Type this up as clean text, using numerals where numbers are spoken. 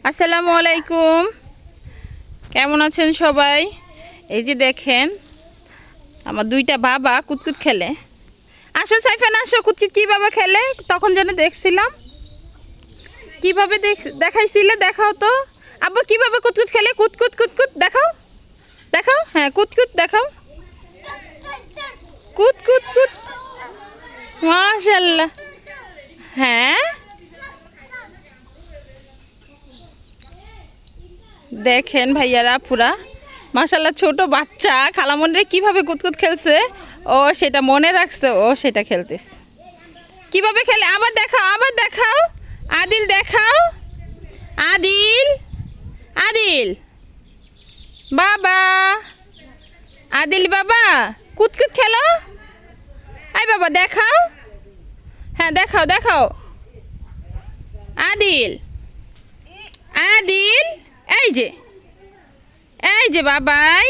আসসালামু আলাইকুম, কেমন আছেন সবাই? এই যে দেখেন আমার দুইটা বাবা কুতকুত খেলে। আসো সাইফান আসো, কুতকুত কী বাবা খেলে তখন যেন দেখছিলাম। কীভাবে দেখাইছিলে, দেখাও তো আব্বু কীভাবে কুতকুত খেলে। কুতকুত কুতকুত দেখাও, দেখাও। হ্যাঁ কুতকুত দেখাও, কুত কুত কুত। মাশাআল্লাহ। হ্যাঁ দেখেন ভাইয়ারা পুরা মাশাআল্লাহ, ছোট বাচ্চা খালামনরে কিভাবে কুতকুত খেলছে, ও সেটা মনে রাখছে, ও সেটা খেলতেছে। কিভাবে খেলে আবার দেখাও, আবার দেখাও। আদিল দেখাও, আদিল, আদিল বাবা, আদিল বাবা কুতকুত খেলো। আই বাবা দেখাও, হ্যাঁ দেখাও দেখাও। আদিল, আদিল, এই যে বাবাই।